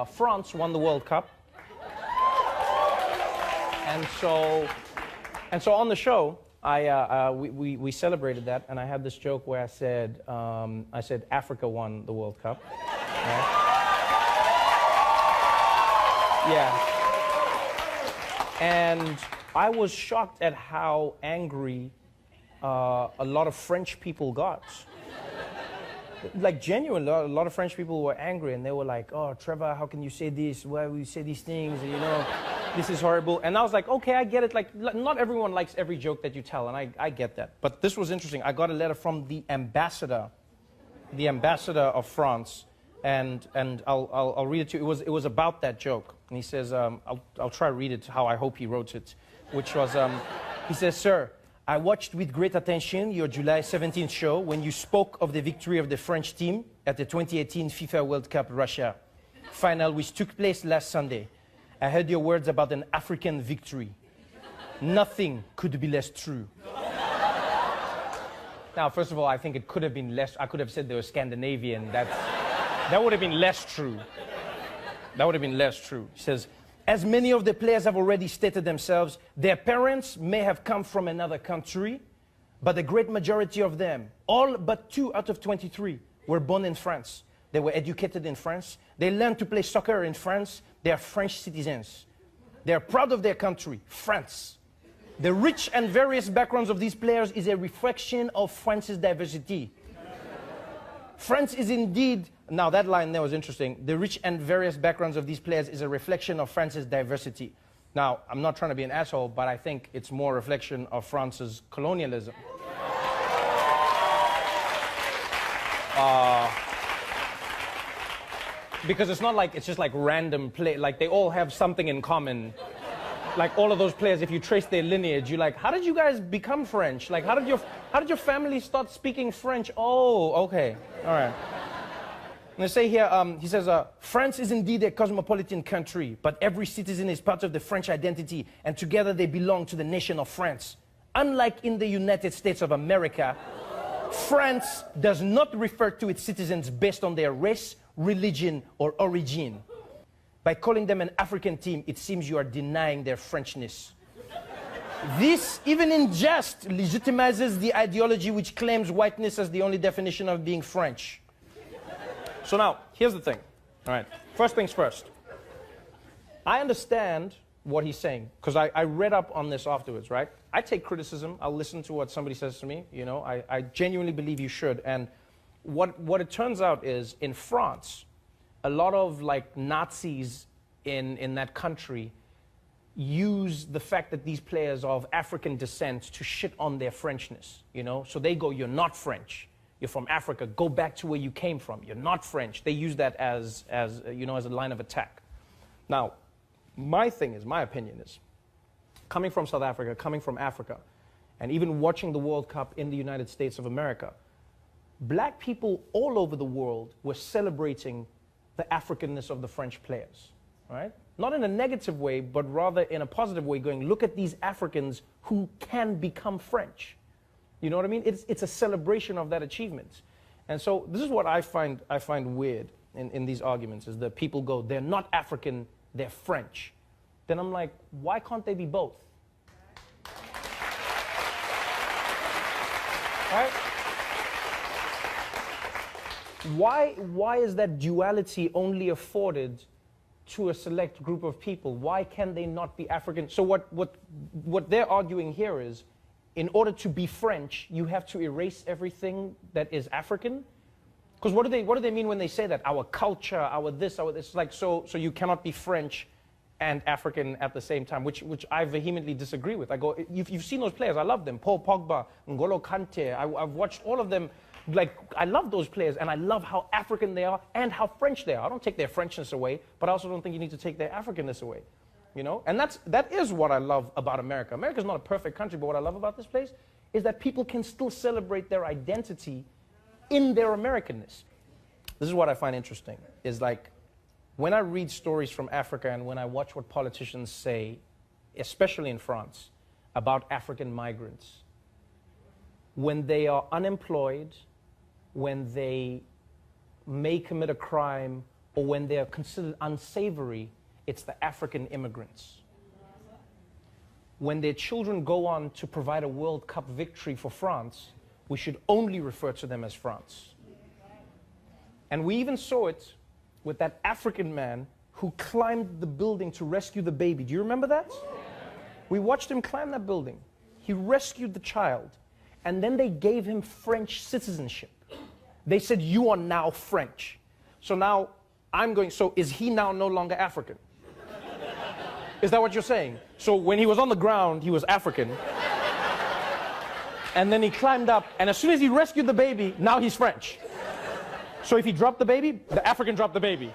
France won the World Cup. And so on the show, we celebrated that, and I had this joke where I said Africa won the World Cup. Right? Yeah. And I was shocked at how angry a lot of French people got. Like, genuinely, a lot of French people were angry, and they were like, "Oh, Trevor, how can you say this? Why will you say these things? You know, this is horrible." And I was like, okay, I get it. Like, not everyone likes every joke that you tell, and I get that. But this was interesting. I got a letter from the ambassador of France, and I'll read it to you. It was about that joke, and he says, I'll try to read it how I hope he wrote it, which was, he says, "Sir, I watched with great attention your July 17th show when you spoke of the victory of the French team at the 2018 FIFA World Cup Russia final, which took place last Sunday. I heard your words about an African victory. Nothing could be less true." Now, first of all, I think it could have been less. I could have said they were Scandinavian. That would have been less true. That would have been less true. He says, "As many of the players have already stated themselves, their parents may have come from another country, but the great majority of them, all but 2 out of 23, were born in France. They were educated in France. They learned to play soccer in France. They are French citizens. They are proud of their country, France. The rich and various backgrounds of these players is a reflection of France's diversity. France is indeed," now that line there was interesting, "the rich and various backgrounds of these players is a reflection of France's diversity." Now, I'm not trying to be an asshole, but I think it's more a reflection of France's colonialism. Because it's not like it's just like random play, like they all have something in common. Like all of those players, if you trace their lineage, you're like, how did you guys become French? Like, how did your family start speaking French? Oh, okay, all right. And they say here, he says, "France is indeed a cosmopolitan country, but every citizen is part of the French identity, and together they belong to the nation of France. Unlike in the United States of America, France does not refer to its citizens based on their race, religion, or origin. By calling them an African team, it seems you are denying their Frenchness. This, even in jest, legitimizes the ideology which claims whiteness as the only definition of being French." So now, here's the thing. All right, first things first. I understand what he's saying, because I read up on this afterwards, right? I take criticism. I'll listen to what somebody says to me. You know, I genuinely believe you should. And what it turns out is, in France, a lot of like Nazis in that country use the fact that these players are of African descent to shit on their Frenchness, you know? So they go, "You're not French. You're from Africa. Go back to where you came from. You're not French." They use that as you know, as a line of attack. Now, my opinion is, coming from South Africa, coming from Africa, and even watching the World Cup in the United States of America, black people all over the world were celebrating the Africanness of the French players, right? Not in a negative way, but rather in a positive way, going, look at these Africans who can become French. You know what I mean? It's a celebration of that achievement. And so this is what I find weird in these arguments, is that people go, "They're not African, they're French." Then I'm like, why can't they be both? Right? Why is that duality only afforded to a select group of people? Why can they not be African? So what they're arguing here is, in order to be French, you have to erase everything that is African? Because what do they mean when they say that? Our culture, our this, like, so you cannot be French and African at the same time, which I vehemently disagree with. I go, you've seen those players, I love them. Paul Pogba, N'Golo Kante, I've watched all of them. Like, I love those players, and I love how African they are and how French they are. I don't take their Frenchness away, but I also don't think you need to take their Africanness away. You know? And that is what I love about America. America's not a perfect country, but what I love about this place is that people can still celebrate their identity in their Americanness. This is what I find interesting, is like, when I read stories from Africa and when I watch what politicians say, especially in France, about African migrants, when they are unemployed, when they may commit a crime, or when they're considered unsavory, it's the African immigrants. When their children go on to provide a World Cup victory for France, we should only refer to them as France. And we even saw it with that African man who climbed the building to rescue the baby. Do you remember that? We watched him climb that building. He rescued the child, and then they gave him French citizenship. They said, you are now French. So now I'm going, so is he now no longer African? Is that what you're saying? So when he was on the ground, he was African. And then he climbed up, and as soon as he rescued the baby, now he's French. So if he dropped the baby, the African dropped the baby.